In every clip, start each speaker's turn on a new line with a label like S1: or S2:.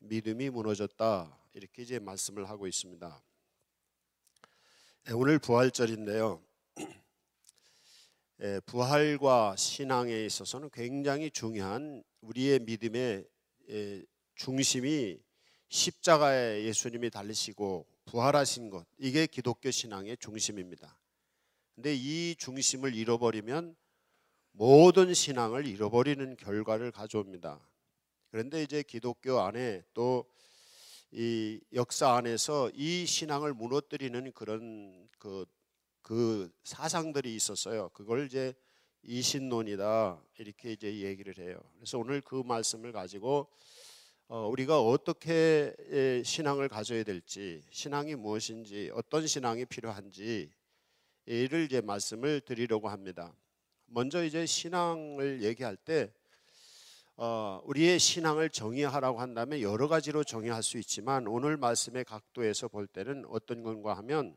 S1: 믿음이 무너졌다, 이렇게 이제 말씀을 하고 있습니다. 오늘 부활절인데요. 부활과 신앙에 있어서는 굉장히 중요한 우리의 믿음의 중심이 십자가에 예수님이 달리시고 부활하신 것, 이게 기독교 신앙의 중심입니다. 근데 이 중심을 잃어버리면 모든 신앙을 잃어버리는 결과를 가져옵니다. 그런데 이제 기독교 안에 또 이 역사 안에서 이 신앙을 무너뜨리는 그런 그 사상들이 있었어요. 그걸 이제 이신론이다, 이렇게 이제 얘기를 해요. 그래서 오늘 그 말씀을 가지고 우리가 어떻게 신앙을 가져야 될지, 신앙이 무엇인지, 어떤 신앙이 필요한지 이를 이제 말씀을 드리려고 합니다. 먼저 이제 신앙을 얘기할 때 우리의 신앙을 정의하라고 한다면 여러 가지로 정의할 수 있지만, 오늘 말씀의 각도에서 볼 때는 어떤 건가 하면,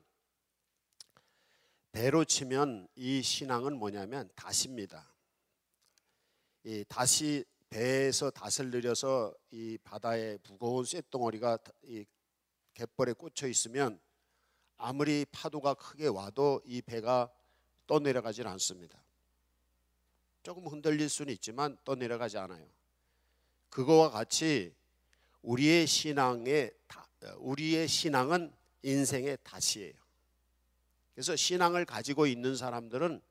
S1: 배로 치면 이 신앙은 뭐냐면 닷입니다. 이 닷이 배에서 닷을 들여서 이 바다에 무거운 쇳덩어리가 이 갯벌에 꽂혀 있으면 아무리 파도가 크게 와도 이 배가 떠내려가질 않습니다. 조금 흔들릴 수는 있지만 떠내려가지 않아요. 그거와 같이 우리의 신앙은 인생의 닷이에요. 그래서 신앙을 가지고 있는 사람들은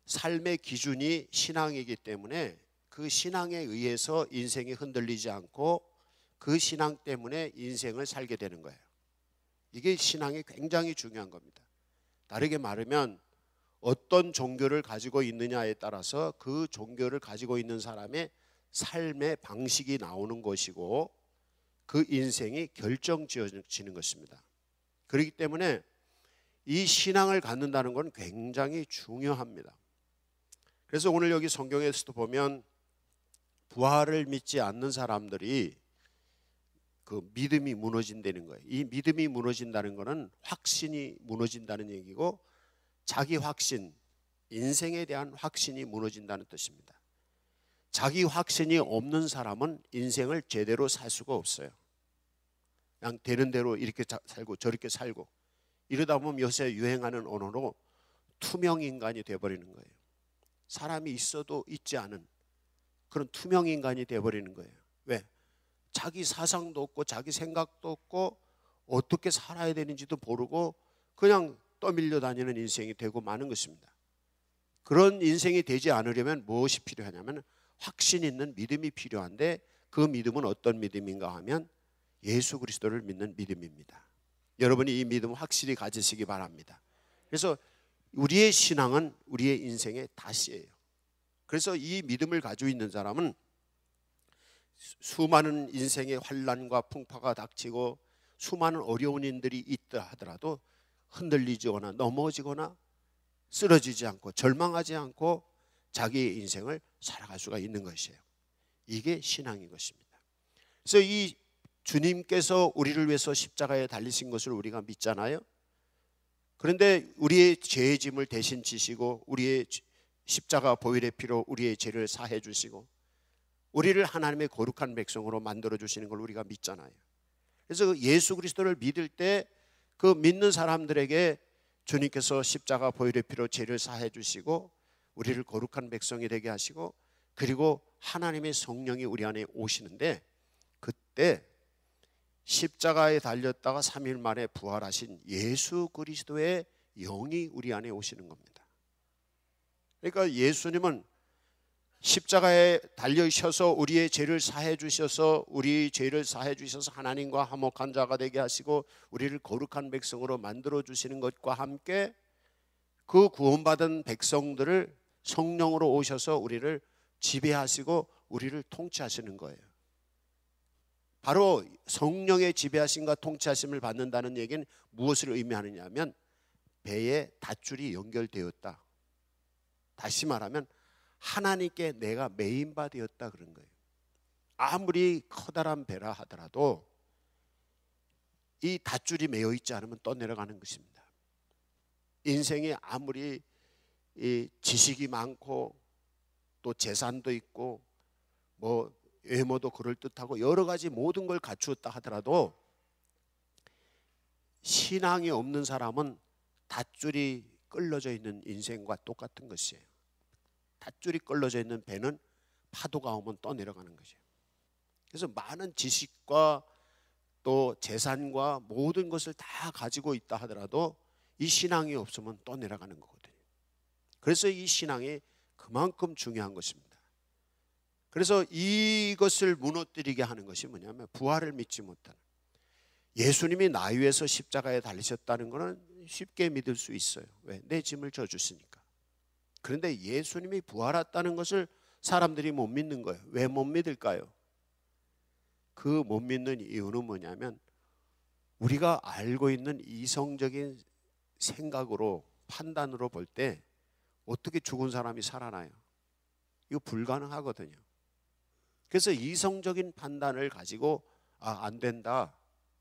S1: 삶의 기준이 신앙이기 때문에 그 신앙에 의해서 인생이 흔들리지 않고 그 신앙 때문에 인생을 살게 되는 거예요. 이게 신앙이 굉장히 중요한 겁니다. 다르게 말하면 어떤 종교를 가지고 있느냐에 따라서 그 종교를 가지고 있는 사람의 삶의 방식이 나오는 것이고 그 인생이 결정지어지는 것입니다. 그렇기 때문에 이 신앙을 갖는다는 건 굉장히 중요합니다. 그래서 오늘 여기 성경에서도 보면 부활을 믿지 않는 사람들이 그 믿음이 무너진다는 거예요. 이 믿음이 무너진다는 것은 확신이 무너진다는 얘기고, 자기 확신, 인생에 대한 확신이 무너진다는 뜻입니다. 자기 확신이 없는 사람은 인생을 제대로 살 수가 없어요. 그냥 되는 대로 이렇게 살고 저렇게 살고, 이러다 보면 요새 유행하는 언어로 투명 인간이 되어버리는 거예요. 사람이 있어도 있지 않은 그런 투명 인간이 되어버리는 거예요. 왜? 자기 사상도 없고 자기 생각도 없고 어떻게 살아야 되는지도 모르고 그냥 떠밀려 다니는 인생이 되고 마는 것입니다. 그런 인생이 되지 않으려면 무엇이 필요하냐면 확신 있는 믿음이 필요한데, 그 믿음은 어떤 믿음인가 하면 예수 그리스도를 믿는 믿음입니다. 여러분이 이 믿음을 확실히 가지시기 바랍니다. 그래서 우리의 신앙은 우리의 인생의 닷이에요. 그래서 이 믿음을 가지고 있는 사람은 수많은 인생의 환난과 풍파가 닥치고 수많은 어려운 일들이 있다 하더라도 흔들리거나 넘어지거나 쓰러지지 않고 절망하지 않고 자기의 인생을 살아갈 수가 있는 것이에요. 이게 신앙인 것입니다. 그래서 이 주님께서 우리를 위해서 십자가에 달리신 것을 우리가 믿잖아요. 그런데 우리의 죄의 짐을 대신 지시고 우리의 십자가 보혈의 피로 우리의 죄를 사해 주시고 우리를 하나님의 거룩한 백성으로 만들어 주시는 걸 우리가 믿잖아요. 그래서 예수 그리스도를 믿을 때 그 믿는 사람들에게 주님께서 십자가 보혈의 피로 죄를 사해 주시고 우리를 거룩한 백성이 되게 하시고, 그리고 하나님의 성령이 우리 안에 오시는데, 그때 십자가에 달렸다가 3일 만에 부활하신 예수 그리스도의 영이 우리 안에 오시는 겁니다. 그러니까 예수님은 십자가에 달려셔서 우리의 죄를 사해 주셔서 우리 죄를 사해 주셔서 하나님과 화목한 자가 되게 하시고 우리를 거룩한 백성으로 만들어 주시는 것과 함께 그 구원받은 백성들을 성령으로 오셔서 우리를 지배하시고 우리를 통치하시는 거예요. 바로 성령의 지배하심과 통치하심을 받는다는 얘기는 무엇을 의미하느냐면 배에 닷줄이 연결되었다. 다시 말하면 하나님께 내가 매인바 되었다 그런 거예요. 아무리 커다란 배라 하더라도 이 닷줄이 매여 있지 않으면 떠내려가는 것입니다. 인생이 아무리 이 지식이 많고 또 재산도 있고 뭐 외모도 그럴듯하고 여러 가지 모든 걸 갖추었다 하더라도 신앙이 없는 사람은 닷줄이 끌러져 있는 인생과 똑같은 것이에요. 닷줄이 끌러져 있는 배는 파도가 오면 떠내려가는 거죠. 그래서 많은 지식과 또 재산과 모든 것을 다 가지고 있다 하더라도 이 신앙이 없으면 떠내려가는 거거든요. 그래서 이 신앙이 그만큼 중요한 것입니다. 그래서 이것을 무너뜨리게 하는 것이 뭐냐면 부활을 믿지 못하는, 예수님이 나 위해서 십자가에 달리셨다는 것은 쉽게 믿을 수 있어요. 왜? 내 짐을 져주시니까. 그런데 예수님이 부활했다는 것을 사람들이 못 믿는 거예요. 왜 못 믿을까요? 그 못 믿는 이유는 뭐냐면 우리가 알고 있는 이성적인 생각으로 판단으로 볼 때 어떻게 죽은 사람이 살아나요? 이거 불가능하거든요. 그래서 이성적인 판단을 가지고 안 된다,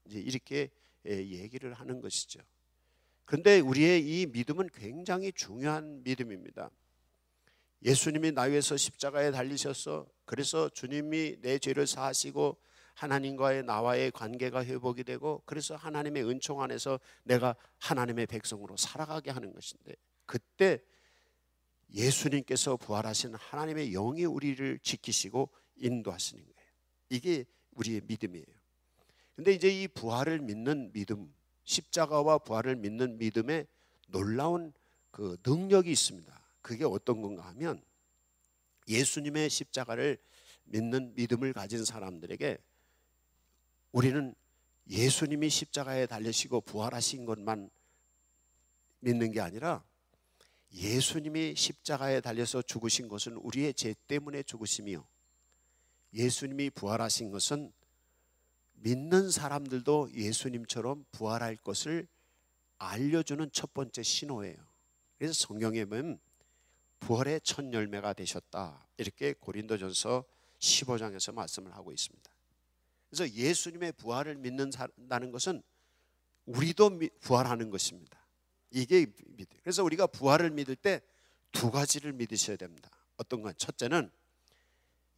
S1: 이제 이렇게 얘기를 하는 것이죠. 그런데 우리의 이 믿음은 굉장히 중요한 믿음입니다. 예수님이 나 위해서 십자가에 달리셔서, 그래서 주님이 내 죄를 사하시고 하나님과의 나와의 관계가 회복이 되고, 그래서 하나님의 은총 안에서 내가 하나님의 백성으로 살아가게 하는 것인데, 그때 예수님께서 부활하신 하나님의 영이 우리를 지키시고 인도하시는 거예요. 이게 우리의 믿음이에요. 근데 이제 이 부활을 믿는 믿음, 십자가와 부활을 믿는 믿음에 놀라운 그 능력이 있습니다. 그게 어떤 건가 하면, 예수님의 십자가를 믿는 믿음을 가진 사람들에게 우리는 예수님이 십자가에 달리시고 부활하신 것만 믿는 게 아니라 예수님이 십자가에 달려서 죽으신 것은 우리의 죄 때문에 죽으심이요, 예수님이 부활하신 것은 믿는 사람들도 예수님처럼 부활할 것을 알려주는 첫 번째 신호예요. 그래서 성경에 보면 부활의 첫 열매가 되셨다, 이렇게 고린도전서 15장에서 말씀을 하고 있습니다. 그래서 예수님의 부활을 믿는다는 것은 우리도 부활하는 것입니다. 이게 믿음. 그래서 우리가 부활을 믿을 때 두 가지를 믿으셔야 됩니다. 어떤 건? 첫째는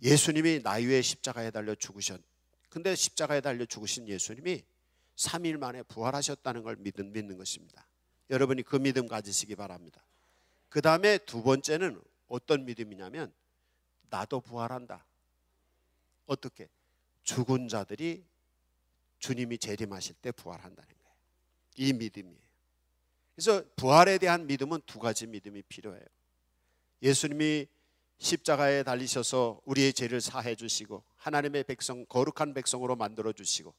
S1: 예수님이 나 위에 십자가에 달려 근데 십자가에 달려 죽으신 예수님이 3일 만에 부활하셨다는 걸 믿는 것입니다. 여러분이 그 믿음 가지시기 바랍니다. 그 다음에 두 번째는 어떤 믿음이냐면, 나도 부활한다. 어떻게? 죽은 자들이 주님이 재림하실 때 부활한다는 거예요. 이 믿음이에요. 그래서 부활에 대한 믿음은 두 가지 믿음이 필요해요. 예수님이 십자가에 달리셔서 우리의 죄를 사해 주시고 하나님의 백성, 거룩한 백성으로 만들어 주시고,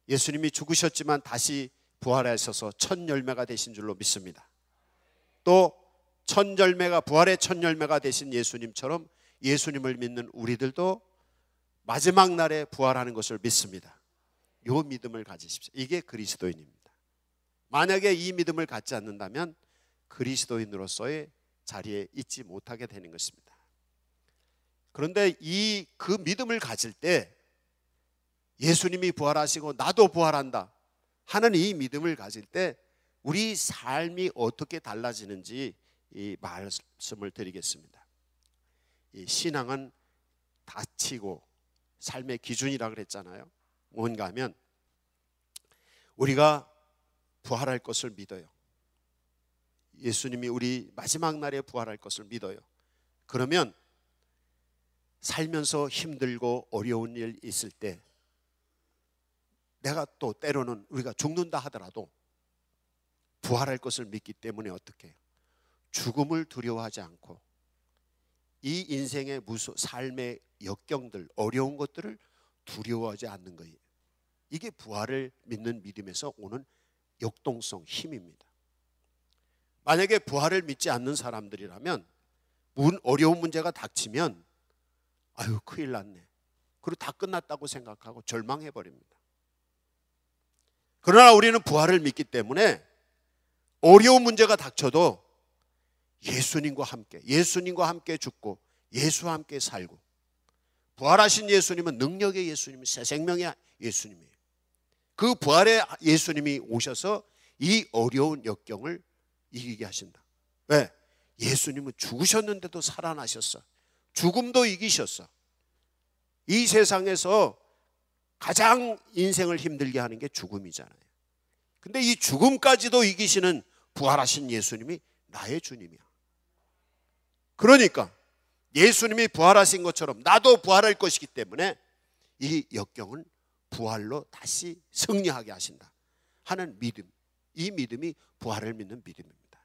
S1: 예수님이 죽으셨지만 다시 부활하셔서 첫 열매가 되신 줄로 믿습니다. 또 첫 열매가, 부활의 첫 열매가 되신 예수님처럼 예수님을 믿는 우리들도 마지막 날에 부활하는 것을 믿습니다. 이 믿음을 가지십시오. 이게 그리스도인입니다. 만약에 이 믿음을 갖지 않는다면 그리스도인으로서의 자리에 있지 못하게 되는 것입니다. 그런데 그 믿음을 가질 때, 예수님이 부활하시고 나도 부활한다 하는 이 믿음을 가질 때 우리 삶이 어떻게 달라지는지 이 말씀을 드리겠습니다. 이 신앙은 다치고 삶의 기준이라 그랬잖아요. 뭔가 하면 우리가 부활할 것을 믿어요. 예수님이 우리 마지막 날에 부활할 것을 믿어요. 그러면 살면서 힘들고 어려운 일 있을 때, 내가 또 때로는 우리가 죽는다 하더라도 부활할 것을 믿기 때문에 어떻게 해요? 죽음을 두려워하지 않고 이 인생의 삶의 역경들, 어려운 것들을 두려워하지 않는 거예요. 이게 부활을 믿는 믿음에서 오는 역동성, 힘입니다. 만약에 부활을 믿지 않는 사람들이라면 어려운 문제가 닥치면 아유 큰일 났네, 그리고 다 끝났다고 생각하고 절망해 버립니다. 그러나 우리는 부활을 믿기 때문에 어려운 문제가 닥쳐도 예수님과 함께 죽고 예수와 함께 살고, 부활하신 예수님은 능력의 예수님, 새 생명의 예수님이에요. 그 부활의 예수님이 오셔서 이 어려운 역경을 이기게 하신다. 왜? 예수님은 죽으셨는데도 살아나셨어. 죽음도 이기셨어. 이 세상에서 가장 인생을 힘들게 하는 게 죽음이잖아요. 근데 이 죽음까지도 이기시는 부활하신 예수님이 나의 주님이야. 그러니까 예수님이 부활하신 것처럼 나도 부활할 것이기 때문에 이 역경은 부활로 다시 승리하게 하신다 하는 믿음, 이 믿음이 부활을 믿는 믿음입니다.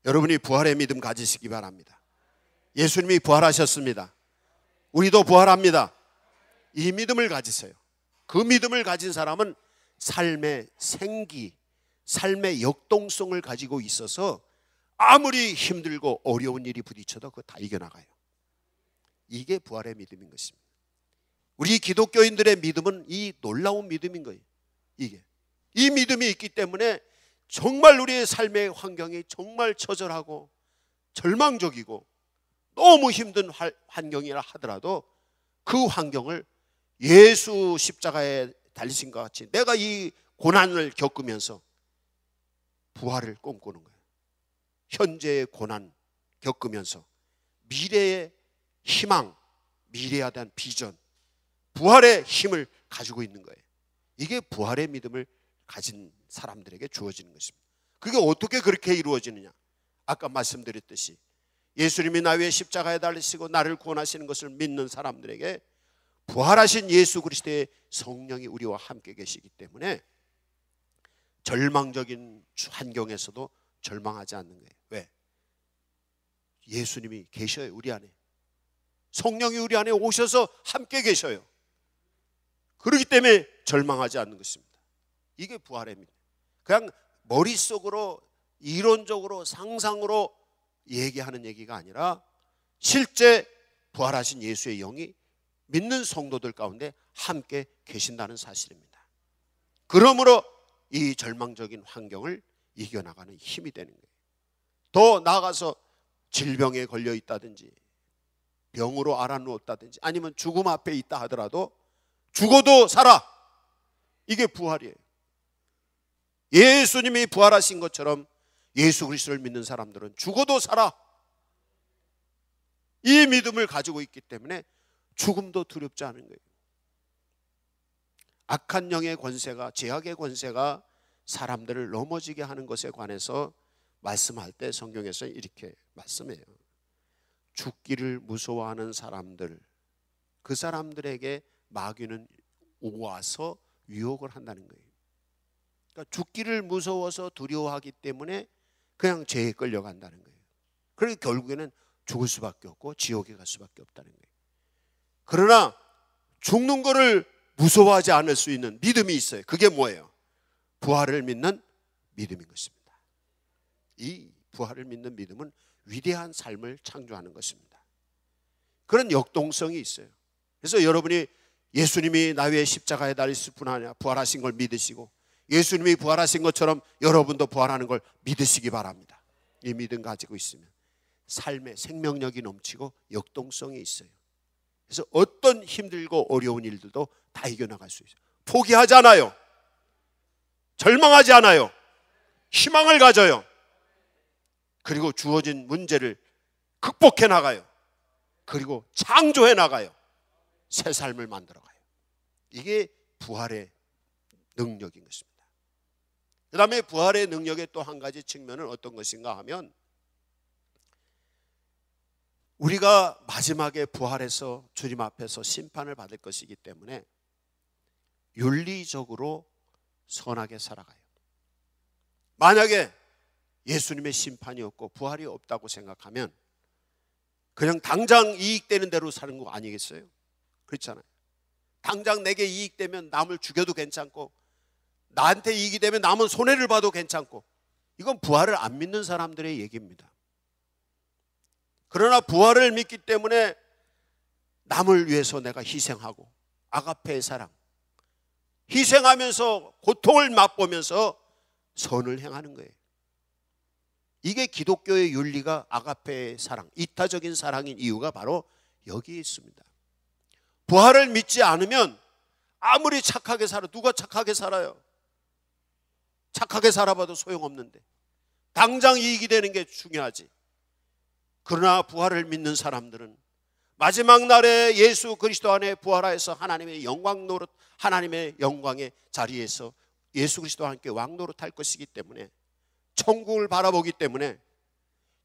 S1: 여러분이 부활의 믿음 가지시기 바랍니다. 예수님이 부활하셨습니다. 우리도 부활합니다. 이 믿음을 가지세요. 그 믿음을 가진 사람은 삶의 생기, 삶의 역동성을 가지고 있어서 아무리 힘들고 어려운 일이 부딪혀도 그거 다 이겨나가요. 이게 부활의 믿음인 것입니다. 우리 기독교인들의 믿음은 이 놀라운 믿음인 거예요. 이 믿음이 있기 때문에 정말 우리의 삶의 환경이 정말 처절하고 절망적이고 너무 힘든 환경이라 하더라도 그 환경을 예수 십자가에 달리신 것 같이 내가 이 고난을 겪으면서 부활을 꿈꾸는 거예요. 현재의 고난 겪으면서 미래의 희망, 미래에 대한 비전, 부활의 힘을 가지고 있는 거예요. 이게 부활의 믿음을 가진 사람들에게 주어지는 것입니다. 그게 어떻게 그렇게 이루어지느냐? 아까 말씀드렸듯이 예수님이 나 위에 십자가에 달리시고 나를 구원하시는 것을 믿는 사람들에게 부활하신 예수 그리스도의 성령이 우리와 함께 계시기 때문에 절망적인 환경에서도 절망하지 않는 거예요. 왜? 예수님이 계셔요. 우리 안에. 성령이 우리 안에 오셔서 함께 계셔요. 그렇기 때문에 절망하지 않는 것입니다. 이게 부활의 믿음. 그냥 머릿속으로 이론적으로 상상으로 얘기하는 얘기가 아니라 실제 부활하신 예수의 영이 믿는 성도들 가운데 함께 계신다는 사실입니다. 그러므로 이 절망적인 환경을 이겨나가는 힘이 되는 거예요. 더 나아가서 질병에 걸려 있다든지 병으로 앓아누웠다든지 아니면 죽음 앞에 있다 하더라도 죽어도 살아. 이게 부활이에요. 예수님이 부활하신 것처럼 예수 그리스도를 믿는 사람들은 죽어도 살아. 이 믿음을 가지고 있기 때문에 죽음도 두렵지 않은 거예요. 악한 영의 권세가, 죄악의 권세가 사람들을 넘어지게 하는 것에 관해서 말씀할 때 성경에서 이렇게 말씀해요. 죽기를 무서워하는 사람들, 그 사람들에게 마귀는 와서 유혹을 한다는 거예요. 그러니까 죽기를 무서워서 두려워하기 때문에 그냥 죄에 끌려간다는 거예요. 그러니까 결국에는 죽을 수밖에 없고 지옥에 갈 수밖에 없다는 거예요. 그러나 죽는 거를 무서워하지 않을 수 있는 믿음이 있어요. 그게 뭐예요? 부활을 믿는 믿음인 것입니다. 이 부활을 믿는 믿음은 위대한 삶을 창조하는 것입니다. 그런 역동성이 있어요. 그래서 여러분이 예수님이 나 위에 십자가에 달리실 뿐 아니라 부활하신 걸 믿으시고 예수님이 부활하신 것처럼 여러분도 부활하는 걸 믿으시기 바랍니다. 이 믿음 가지고 있으면 삶의 생명력이 넘치고 역동성이 있어요. 그래서 어떤 힘들고 어려운 일들도 다 이겨나갈 수 있어요. 포기하지 않아요. 절망하지 않아요. 희망을 가져요. 그리고 주어진 문제를 극복해 나가요. 그리고 창조해 나가요. 새 삶을 만들어 가요. 이게 부활의 능력인 것입니다. 그 다음에 부활의 능력의 또 한 가지 측면은 어떤 것인가 하면 우리가 마지막에 부활해서 주님 앞에서 심판을 받을 것이기 때문에 윤리적으로 선하게 살아가요. 만약에 예수님의 심판이 없고 부활이 없다고 생각하면 그냥 당장 이익되는 대로 사는 거 아니겠어요? 그렇잖아요. 당장 내게 이익되면 남을 죽여도 괜찮고 나한테 이익이 되면 남은 손해를 봐도 괜찮고 이건 부활을 안 믿는 사람들의 얘기입니다. 그러나 부활을 믿기 때문에 남을 위해서 내가 희생하고 아가페의 사랑, 희생하면서 고통을 맛보면서 선을 행하는 거예요. 이게 기독교의 윤리가 아가페의 사랑, 이타적인 사랑인 이유가 바로 여기에 있습니다. 부활을 믿지 않으면 아무리 착하게 살아, 누가 착하게 살아요? 착하게 살아봐도 소용없는데 당장 이익이 되는 게 중요하지. 그러나 부활을 믿는 사람들은 마지막 날에 예수 그리스도 안에 부활하여서 하나님의 영광 노릇, 하나님의 영광의 자리에서 예수 그리스도와 함께 왕 노릇할 것이기 때문에, 천국을 바라보기 때문에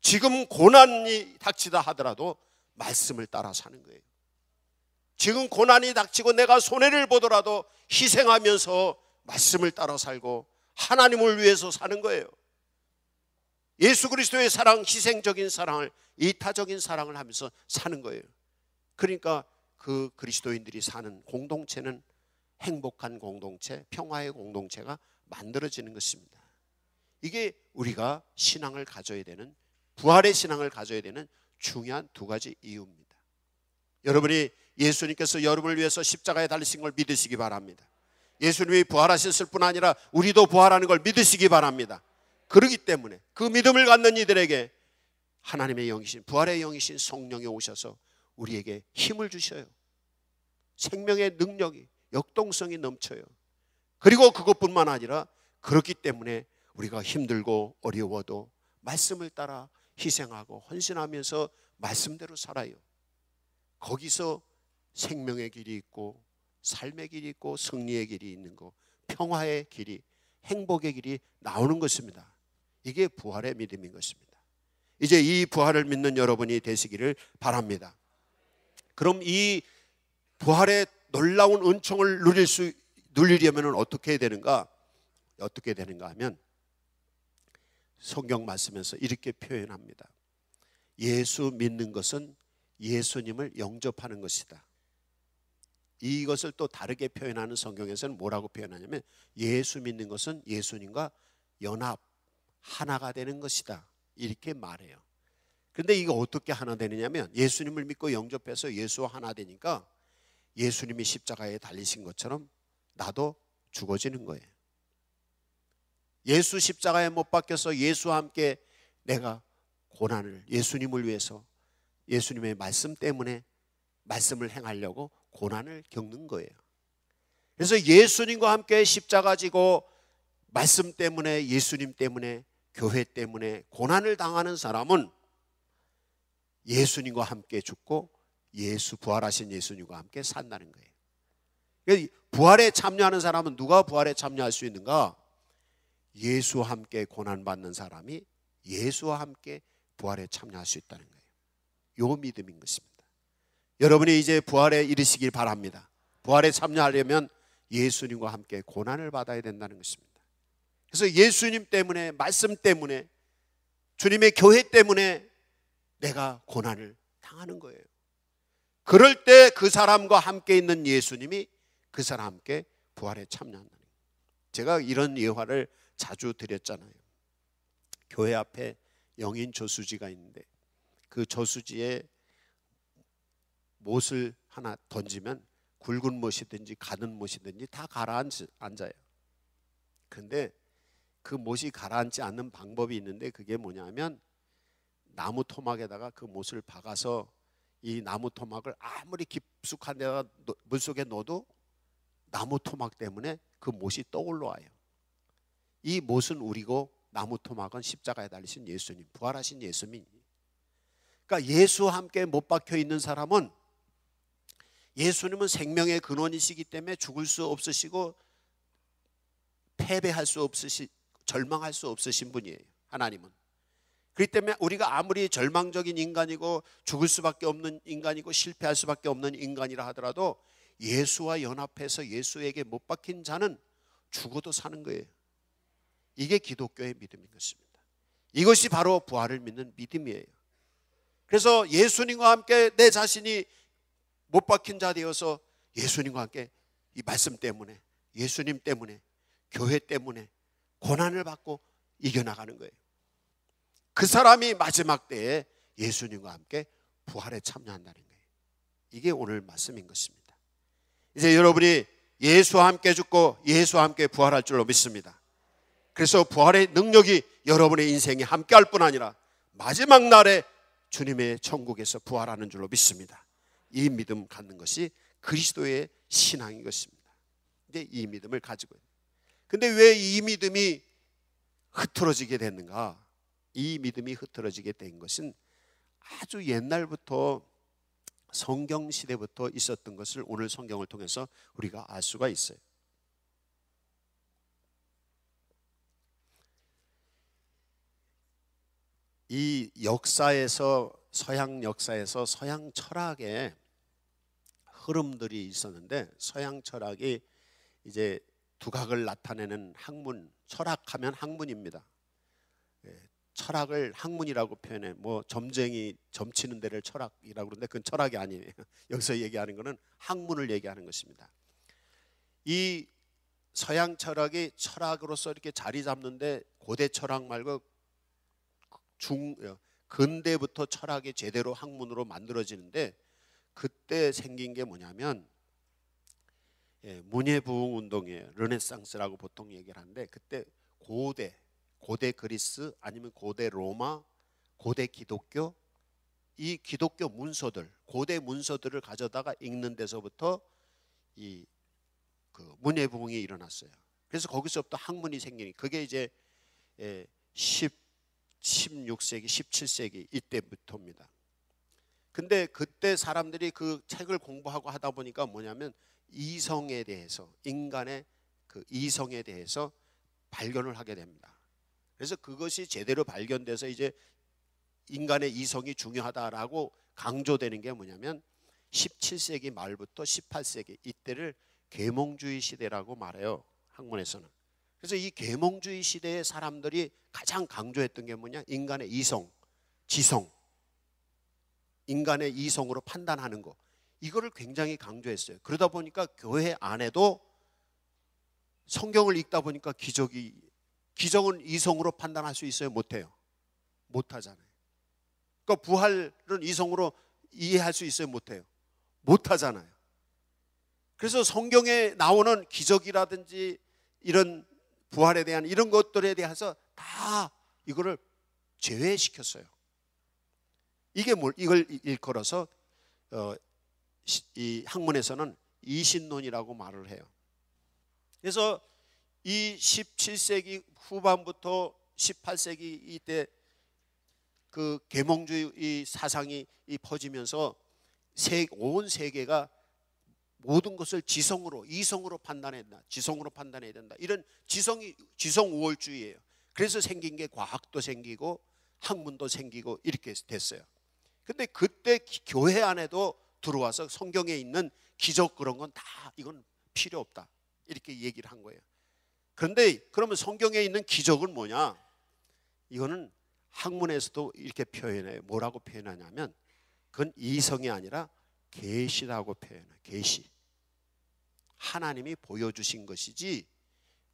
S1: 지금 고난이 닥치다 하더라도 말씀을 따라 사는 거예요. 지금 고난이 닥치고 내가 손해를 보더라도 희생하면서 말씀을 따라 살고 하나님을 위해서 사는 거예요. 예수 그리스도의 사랑, 희생적인 사랑을, 이타적인 사랑을 하면서 사는 거예요. 그러니까 그 그리스도인들이 사는 공동체는 행복한 공동체, 평화의 공동체가 만들어지는 것입니다. 이게 우리가 신앙을 가져야 되는, 부활의 신앙을 가져야 되는 중요한 두 가지 이유입니다. 여러분이 예수님께서 여러분을 위해서 십자가에 달리신 걸 믿으시기 바랍니다. 예수님이 부활하셨을 뿐 아니라 우리도 부활하는 걸 믿으시기 바랍니다. 그렇기 때문에 그 믿음을 갖는 이들에게 하나님의 영이신, 부활의 영이신 성령이 오셔서 우리에게 힘을 주셔요. 생명의 능력이, 역동성이 넘쳐요. 그리고 그것뿐만 아니라 그렇기 때문에 우리가 힘들고 어려워도 말씀을 따라 희생하고 헌신하면서 말씀대로 살아요. 거기서 생명의 길이 있고 삶의 길이 있고 승리의 길이 있는 거, 평화의 길이, 행복의 길이 나오는 것입니다. 이게 부활의 믿음인 것입니다. 이제 이 부활을 믿는 여러분이 되시기를 바랍니다. 그럼 이 부활의 놀라운 은총을 누리려면 어떻게 해야 되는가? 어떻게 되는가 하면 성경 말씀에서 이렇게 표현합니다. 예수 믿는 것은 예수님을 영접하는 것이다. 이것을 또 다르게 표현하는 성경에서는 뭐라고 표현하냐면 예수 믿는 것은 예수님과 연합, 하나가 되는 것이다. 이렇게 말해요. 그런데 이거 어떻게 하나 되느냐면 예수님을 믿고 영접해서 예수와 하나 되니까 예수님이 십자가에 달리신 것처럼 나도 죽어지는 거예요. 예수 십자가에 못 박혀서 예수와 함께 내가 고난을, 예수님을 위해서 예수님의 말씀 때문에 말씀을 행하려고 고난을 겪는 거예요. 그래서 예수님과 함께 십자가 지고 말씀 때문에, 예수님 때문에, 교회 때문에 고난을 당하는 사람은 예수님과 함께 죽고 부활하신 예수님과 함께 산다는 거예요. 부활에 참여하는 사람은 누가 부활에 참여할 수 있는가? 예수와 함께 고난받는 사람이 예수와 함께 부활에 참여할 수 있다는 거예요. 요 믿음인 것입니다. 여러분이 이제 부활에 이르시길 바랍니다. 부활에 참여하려면 예수님과 함께 고난을 받아야 된다는 것입니다. 그래서 예수님 때문에, 말씀 때문에, 주님의 교회 때문에 내가 고난을 당하는 거예요. 그럴 때 그 사람과 함께 있는 예수님이 그 사람과 함께 부활에 참여한다는 거예요. 제가 이런 예화를 자주 드렸잖아요. 교회 앞에 영인 저수지가 있는데 그 저수지에 못을 하나 던지면 굵은 못이든지 가는 못이든지 다 가라앉아요. 그런데 그 못이 가라앉지 않는 방법이 있는데 그게 뭐냐면 나무 토막에다가 그 못을 박아서 이 나무 토막을 아무리 깊숙한 데다가 물속에 넣어도 나무 토막 때문에 그 못이 떠올라와요. 이 못은 우리고 나무 토막은 십자가에 달리신 예수님, 부활하신 예수님. 그러니까 예수와 함께 못 박혀 있는 사람은 예수님은 생명의 근원이시기 때문에 죽을 수 없으시고 패배할 수 없으시, 절망할 수 없으신 분이에요. 하나님은. 그렇기 때문에 우리가 아무리 절망적인 인간이고 죽을 수밖에 없는 인간이고 실패할 수밖에 없는 인간이라 하더라도 예수와 연합해서 예수에게 못 박힌 자는 죽어도 사는 거예요. 이게 기독교의 믿음인 것입니다. 이것이 바로 부활을 믿는 믿음이에요. 그래서 예수님과 함께 내 자신이 못 박힌 자 되어서 예수님과 함께 이 말씀 때문에, 예수님 때문에, 교회 때문에 고난을 받고 이겨나가는 거예요. 그 사람이 마지막 때에 예수님과 함께 부활에 참여한다는 거예요. 이게 오늘 말씀인 것입니다. 이제 여러분이 예수와 함께 죽고 예수와 함께 부활할 줄로 믿습니다. 그래서 부활의 능력이 여러분의 인생에 함께할 뿐 아니라 마지막 날에 주님의 천국에서 부활하는 줄로 믿습니다. 이 믿음 갖는 것이 그리스도의 신앙인 것입니다. 근데 이 믿음을 가지고 있는. 근데 왜 이 믿음이 흐트러지게 됐는가? 이 믿음이 흐트러지게 된 것은 아주 옛날부터 성경 시대부터 있었던 것을 오늘 성경을 통해서 우리가 알 수가 있어요. 이 역사에서, 서양 역사에서 서양 철학의 흐름들이 있었는데, 서양 철학이 이제 두각을 나타내는 학문, 철학하면 학문입니다. 철학을 학문이라고 표현해. 뭐 점쟁이 점치는 데를 철학이라고 그러는데 그건 철학이 아니에요. 여기서 얘기하는 것은 학문을 얘기하는 것입니다. 이 서양 철학이 철학으로서 이렇게 자리 잡는데, 고대 철학 말고 근대부터 철학이 제대로 학문으로 만들어지는데, 그때 생긴 게 뭐냐면 문예부흥 운동이에요. 르네상스라고 보통 얘기를 하는데, 그때 고대 그리스 아니면 고대 로마, 고대 기독교, 이 기독교 문서들, 고대 문서들을 가져다가 읽는 데서부터 이 문예부흥이 일어났어요. 그래서 거기서부터 학문이 생기니, 그게 이제 16세기, 17세기 이때부터입니다. 근데 그때 사람들이 그 책을 공부하고 하다 보니까 뭐냐면 이성에 대해서, 인간의 그 이성에 대해서 발견을 하게 됩니다. 그래서 그것이 제대로 발견돼서 이제 인간의 이성이 중요하다라고 강조되는 게 뭐냐면 17세기 말부터 18세기 이때를 계몽주의 시대라고 말해요, 학문에서는. 그래서 이 계몽주의 시대의 사람들이 가장 강조했던 게 뭐냐? 인간의 이성, 지성, 인간의 이성으로 판단하는 거, 이거를 굉장히 강조했어요. 그러다 보니까 교회 안에도 성경을 읽다 보니까 기적은 이성으로 판단할 수 있어요? 못해요? 못하잖아요. 그러니까 부활은 이성으로 이해할 수 있어요? 못해요? 못하잖아요. 그래서 성경에 나오는 기적이라든지 이런 부활에 대한 이런 것들에 대해서 다 이거를 제외시켰어요. 이걸 일컬어서 이 학문에서는 이신론이라고 말을 해요. 그래서 이 17세기 후반부터 18세기 이때 그 계몽주의 이 사상이 퍼지면서 온 세계가 모든 것을 지성으로, 이성으로 판단해야 된다, 지성으로 판단해야 된다, 이런 지성 우월주의예요. 그래서 생긴 게 과학도 생기고 학문도 생기고 이렇게 됐어요. 근데 그때 교회 안에도 들어와서 성경에 있는 기적 그런 건 다 이건 필요 없다 이렇게 얘기를 한 거예요. 그런데 그러면 성경에 있는 기적은 뭐냐? 이거는 학문에서도 이렇게 표현해요. 뭐라고 표현하냐면 그건 이성이 아니라 계시라고 표현해요. 계시. 하나님이 보여주신 것이지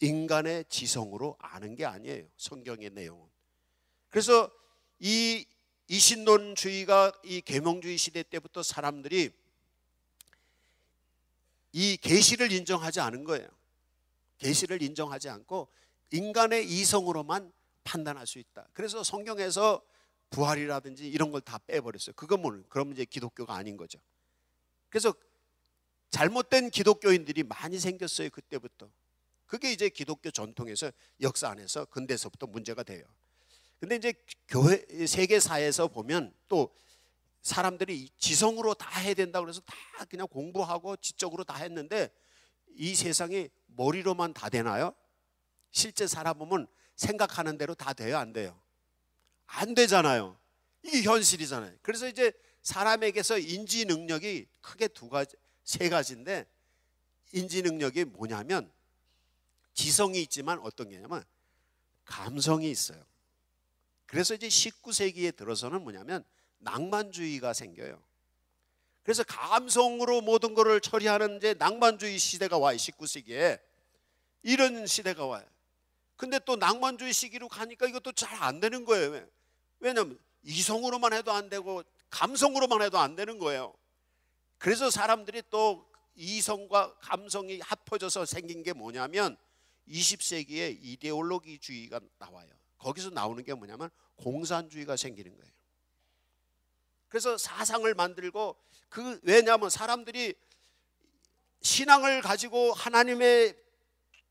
S1: 인간의 지성으로 아는 게 아니에요, 성경의 내용은. 그래서 이 이신론주의가 이 계몽주의 시대 때부터 사람들이 이 계시를 인정하지 않은 거예요. 계시를 인정하지 않고 인간의 이성으로만 판단할 수 있다. 그래서 성경에서 부활이라든지 이런 걸 다 빼버렸어요. 그건 뭐 그러면 이제 기독교가 아닌 거죠. 그래서 잘못된 기독교인들이 많이 생겼어요, 그때부터. 그게 이제 기독교 전통에서 역사 안에서 근대서부터 문제가 돼요. 근데 이제 교회 세계사에서 보면 또 사람들이 지성으로 다 해야 된다고 그래서 다 그냥 공부하고 지적으로 다 했는데 이 세상이 머리로만 다 되나요? 실제 살아보면 생각하는 대로 다 돼요, 안 돼요? 안 되잖아요. 이게 현실이잖아요. 그래서 이제 사람에게서 인지 능력이 크게 세 가지인데, 인지 능력이 뭐냐면 지성이 있지만 어떤 게냐면 감성이 있어요. 그래서 이제 19세기에 들어서는 뭐냐면 낭만주의가 생겨요. 그래서 감성으로 모든 것을 처리하는 이제 낭만주의 시대가 와요. 19세기에 이런 시대가 와요. 근데 또 낭만주의 시기로 가니까 이것도 잘 안 되는 거예요. 왜냐하면 이성으로만 해도 안 되고 감성으로만 해도 안 되는 거예요. 그래서 사람들이 또 이성과 감성이 합쳐져서 생긴 게 뭐냐면 20세기에 이데올로기주의가 나와요. 거기서 나오는 게 뭐냐면 공산주의가 생기는 거예요. 그래서 사상을 만들고 왜냐하면 사람들이 신앙을 가지고 하나님의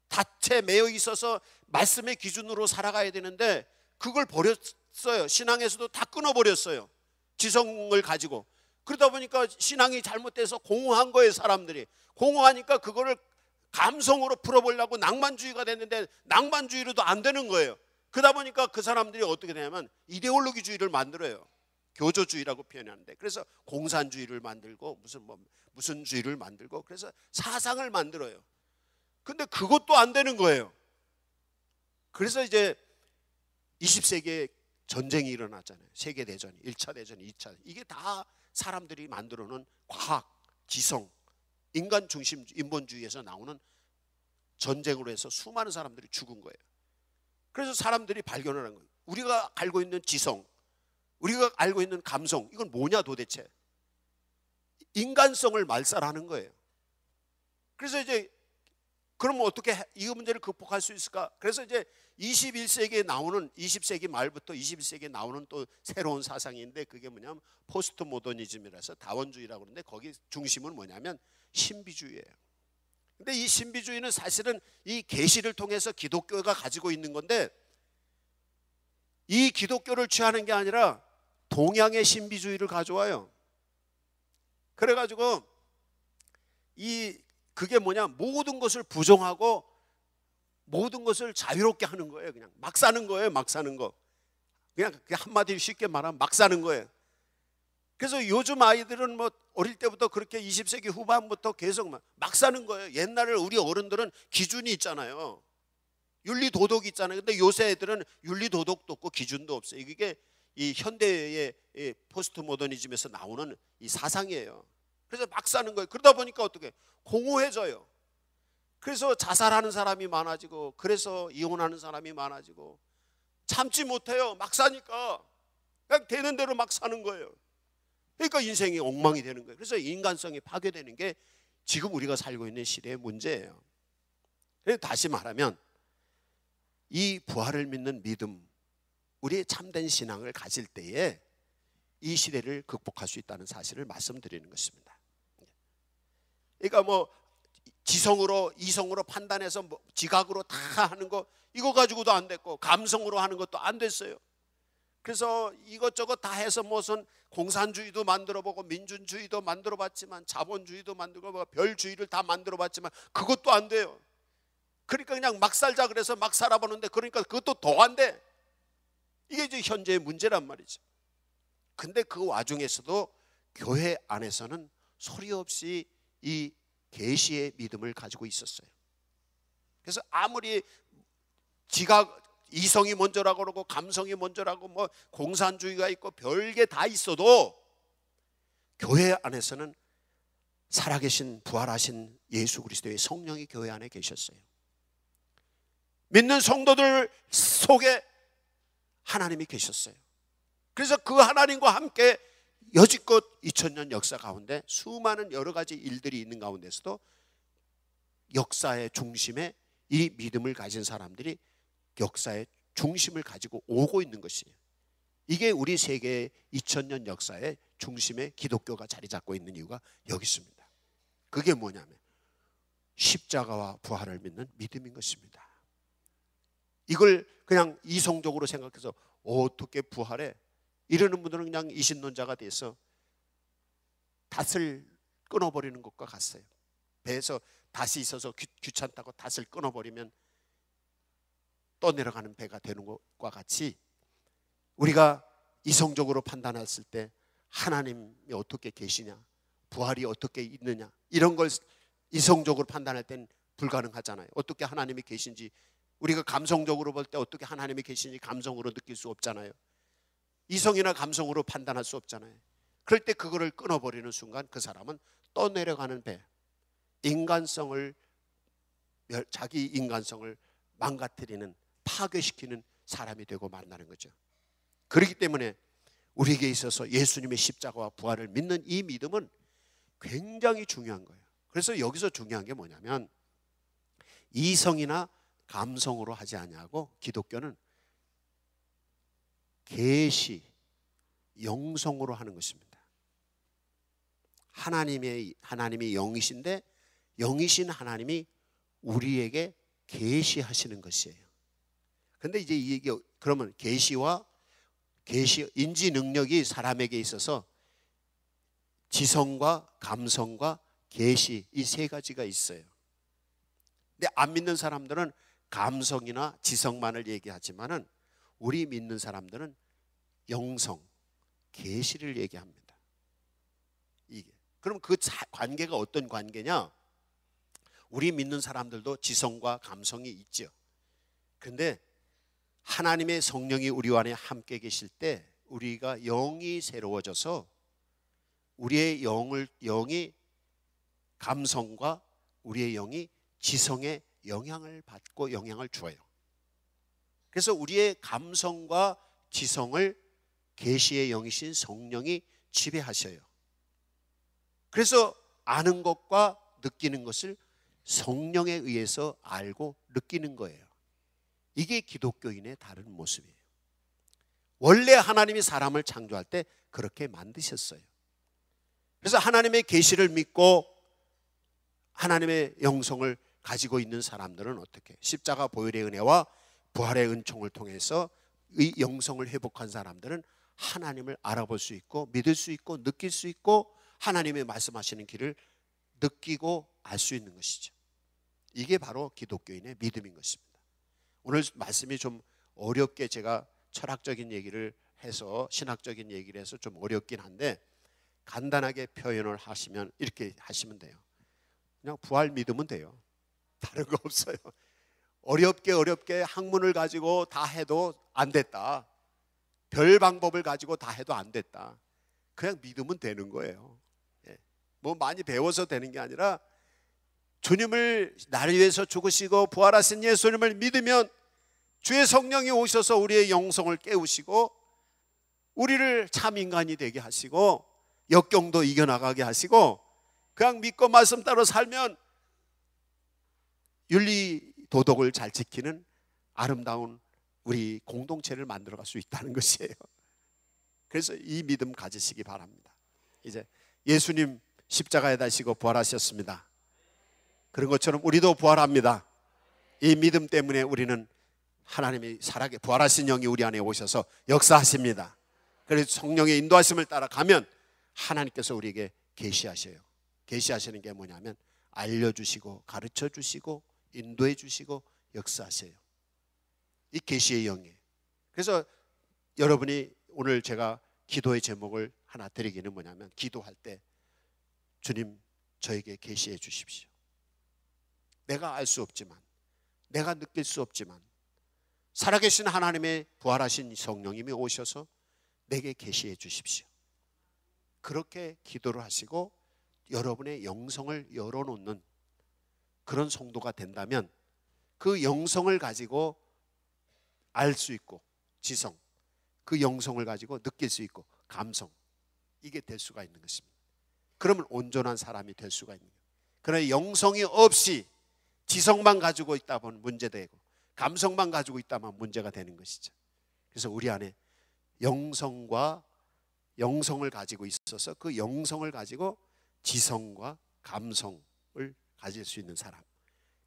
S1: 닻에 매여 있어서 말씀의 기준으로 살아가야 되는데 그걸 버렸어요. 신앙에서도 다 끊어버렸어요. 지성을 가지고. 그러다 보니까 신앙이 잘못돼서 공허한 거예요. 사람들이 공허하니까 그거를 감성으로 풀어보려고 낭만주의가 됐는데 낭만주의로도 안 되는 거예요. 그러다 보니까 그 사람들이 어떻게 되냐면 이데올로기주의를 만들어요. 교조주의라고 표현하는데, 그래서 공산주의를 만들고 무슨 주의를 만들고, 그래서 사상을 만들어요. 근데 그것도 안 되는 거예요. 그래서 이제 20세기에 전쟁이 일어났잖아요. 세계대전, 1차 대전, 2차. 이게 다 사람들이 만들어 놓은 과학, 지성, 인간 중심 인본주의에서 나오는 전쟁으로 해서 수많은 사람들이 죽은 거예요. 그래서 사람들이 발견을 한 거예요. 우리가 알고 있는 지성, 우리가 알고 있는 감성, 이건 뭐냐 도대체. 인간성을 말살하는 거예요. 그래서 이제 그럼 어떻게 이 문제를 극복할 수 있을까? 그래서 이제 21세기에 나오는, 20세기 말부터 21세기에 나오는 또 새로운 사상인데, 그게 뭐냐면 포스트 모더니즘이라서 다원주의라고 그러는데, 거기 중심은 뭐냐면 신비주의예요. 근데 이 신비주의는 사실은 이 계시를 통해서 기독교가 가지고 있는 건데, 이 기독교를 취하는 게 아니라 동양의 신비주의를 가져와요. 그래가지고 그게 뭐냐, 모든 것을 부정하고 모든 것을 자유롭게 하는 거예요. 그냥 막 사는 거예요. 막 사는 거. 그냥 한마디로 쉽게 말하면 막 사는 거예요. 그래서 요즘 아이들은 뭐 어릴 때부터 그렇게 20세기 후반부터 계속 막 사는 거예요. 옛날에 우리 어른들은 기준이 있잖아요. 윤리 도덕이 있잖아요. 근데 요새 애들은 윤리 도덕도 없고 기준도 없어요. 이게 이 현대의 포스트 모더니즘에서 나오는 이 사상이에요. 그래서 막 사는 거예요. 그러다 보니까 어떻게 공허해져요. 그래서 자살하는 사람이 많아지고, 그래서 이혼하는 사람이 많아지고, 참지 못해요. 막 사니까 그냥 되는 대로 막 사는 거예요. 그러니까 인생이 엉망이 되는 거예요. 그래서 인간성이 파괴되는 게 지금 우리가 살고 있는 시대의 문제예요. 그래서 다시 말하면 이 부활을 믿는 믿음, 우리의 참된 신앙을 가질 때에 이 시대를 극복할 수 있다는 사실을 말씀드리는 것입니다. 그러니까 뭐 지성으로 이성으로 판단해서 뭐 지각으로 다 하는 거, 이거 가지고도 안 됐고, 감성으로 하는 것도 안 됐어요. 그래서 이것저것 다 해서 무슨 공산주의도 만들어보고 민주주의도 만들어봤지만, 자본주의도 만들어보고 별주의를 다 만들어봤지만 그것도 안 돼요. 그러니까 그냥 막 살자 그래서 막 살아보는데, 그러니까 그것도 더 안 돼. 이게 이제 현재의 문제란 말이죠. 근데 그 와중에서도 교회 안에서는 소리 없이 이 계시의 믿음을 가지고 있었어요. 그래서 아무리 지각, 이성이 먼저라고 그러고 감성이 먼저라고 뭐 공산주의가 있고 별게 다 있어도 교회 안에서는 살아계신 부활하신 예수 그리스도의 성령이 교회 안에 계셨어요. 믿는 성도들 속에 하나님이 계셨어요. 그래서 그 하나님과 함께 여지껏 2000년 역사 가운데 수많은 여러 가지 일들이 있는 가운데서도 역사의 중심에 이 믿음을 가진 사람들이 역사의 중심을 가지고 오고 있는 것이에요. 이게 우리 세계의 2000년 역사의 중심에 기독교가 자리 잡고 있는 이유가 여기 있습니다. 그게 뭐냐면 십자가와 부활을 믿는 믿음인 것입니다. 이걸 그냥 이성적으로 생각해서 어떻게 부활해? 이러는 분들은 그냥 이신론자가 돼서 닷을 끊어버리는 것과 같아요. 배에서 닷이 있어서 귀찮다고 닷을 끊어버리면 떠내려가는 배가 되는 것과 같이, 우리가 이성적으로 판단했을 때 하나님이 어떻게 계시냐, 부활이 어떻게 있느냐, 이런 걸 이성적으로 판단할 땐 불가능하잖아요. 어떻게 하나님이 계신지 우리가 감성적으로 볼 때 어떻게 하나님이 계신지 감성으로 느낄 수 없잖아요. 이성이나 감성으로 판단할 수 없잖아요. 그럴 때 그거를 끊어버리는 순간 그 사람은 떠내려가는 배, 자기 인간성을 망가뜨리는, 파괴시키는 사람이 되고 만나는 거죠. 그렇기 때문에 우리에게 있어서 예수님의 십자가와 부활을 믿는 이 믿음은 굉장히 중요한 거예요. 그래서 여기서 중요한 게 뭐냐면 이성이나 감성으로 하지 아니하고 기독교는 계시, 영성으로 하는 것입니다. 하나님이 영이신데 영이신 하나님이 우리에게 계시하시는 것이에요. 근데 이제 이게 그러면 계시 인지 능력이 사람에게 있어서 지성과 감성과 계시, 이 세 가지가 있어요. 근데 안 믿는 사람들은 감성이나 지성만을 얘기하지만은 우리 믿는 사람들은 영성, 계시를 얘기합니다. 이게. 그럼 그 관계가 어떤 관계냐? 우리 믿는 사람들도 지성과 감성이 있죠. 그런데 하나님의 성령이 우리 안에 함께 계실 때 우리가 영이 새로워져서 우리의 영이 감성과 우리의 영이 지성의 영향을 받고 영향을 줘요. 그래서 우리의 감성과 지성을 계시의 영이신 성령이 지배하셔요. 그래서 아는 것과 느끼는 것을 성령에 의해서 알고 느끼는 거예요. 이게 기독교인의 다른 모습이에요. 원래 하나님이 사람을 창조할 때 그렇게 만드셨어요. 그래서 하나님의 계시를 믿고 하나님의 영성을 가지고 있는 사람들은 어떻게? 십자가 보혈의 은혜와 부활의 은총을 통해서 이 영성을 회복한 사람들은 하나님을 알아볼 수 있고 믿을 수 있고 느낄 수 있고 하나님의 말씀하시는 길을 느끼고 알 수 있는 것이죠. 이게 바로 기독교인의 믿음인 것입니다. 오늘 말씀이 좀 어렵게 제가 철학적인 얘기를 해서 신학적인 얘기를 해서 좀 어렵긴 한데 간단하게 표현을 하시면 이렇게 하시면 돼요. 그냥 부활 믿으면 돼요. 다른 거 없어요. 어렵게 학문을 가지고 다 해도 안 됐다. 별 방법을 가지고 다 해도 안 됐다. 그냥 믿으면 되는 거예요. 뭐 많이 배워서 되는 게 아니라 주님을 나를 위해서 죽으시고 부활하신 예수님을 믿으면 주의 성령이 오셔서 우리의 영성을 깨우시고 우리를 참 인간이 되게 하시고 역경도 이겨나가게 하시고 그냥 믿고 말씀 따라 살면 윤리 도덕을 잘 지키는 아름다운 우리 공동체를 만들어갈 수 있다는 것이에요. 그래서 이 믿음 가지시기 바랍니다. 이제 예수님 십자가에 달리시고 부활하셨습니다. 그런 것처럼 우리도 부활합니다. 이 믿음 때문에 우리는 하나님이 살아계 부활하신 영이 우리 안에 오셔서 역사하십니다. 그래서 성령의 인도하심을 따라가면 하나님께서 우리에게 계시하셔요. 계시하시는 게 뭐냐면 알려주시고 가르쳐주시고 인도해주시고 역사하셔요. 이 계시의 영이에요. 그래서 여러분이 오늘 제가 기도의 제목을 하나 드리기는 뭐냐면 기도할 때 주님 저에게 계시해 주십시오. 내가 알 수 없지만 내가 느낄 수 없지만 살아계신 하나님의 부활하신 성령님이 오셔서 내게 계시해 주십시오. 그렇게 기도를 하시고 여러분의 영성을 열어놓는 그런 성도가 된다면 그 영성을 가지고 알 수 있고 지성, 그 영성을 가지고 느낄 수 있고 감성, 이게 될 수가 있는 것입니다. 그러면 온전한 사람이 될 수가 있는 거예요. 그러나 영성이 없이 지성만 가지고 있다 보면 문제되고 감성만 가지고 있다면 문제가 되는 것이죠. 그래서 우리 안에 영성과 영성을 가지고 있어서 그 영성을 가지고 지성과 감성을 가질 수 있는 사람,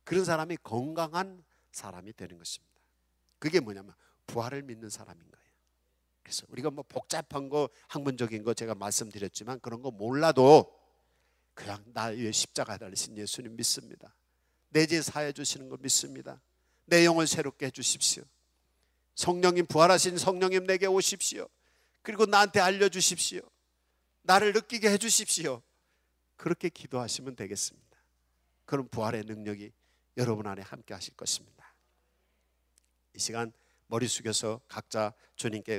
S1: 그런 사람이 건강한 사람이 되는 것입니다. 그게 뭐냐면 부활을 믿는 사람인 거예요. 그래서 우리가 뭐 복잡한 거 학문적인 거 제가 말씀드렸지만 그런 거 몰라도 그냥 나 위에 십자가에 달리신 예수님 믿습니다. 내 죄 사해 주시는 거 믿습니다. 내 영을 새롭게 해주십시오. 성령님 부활하신 성령님 내게 오십시오. 그리고 나한테 알려주십시오. 나를 느끼게 해주십시오. 그렇게 기도하시면 되겠습니다. 그럼 부활의 능력이 여러분 안에 함께 하실 것입니다. 이 시간 머리 숙여서 각자 주님께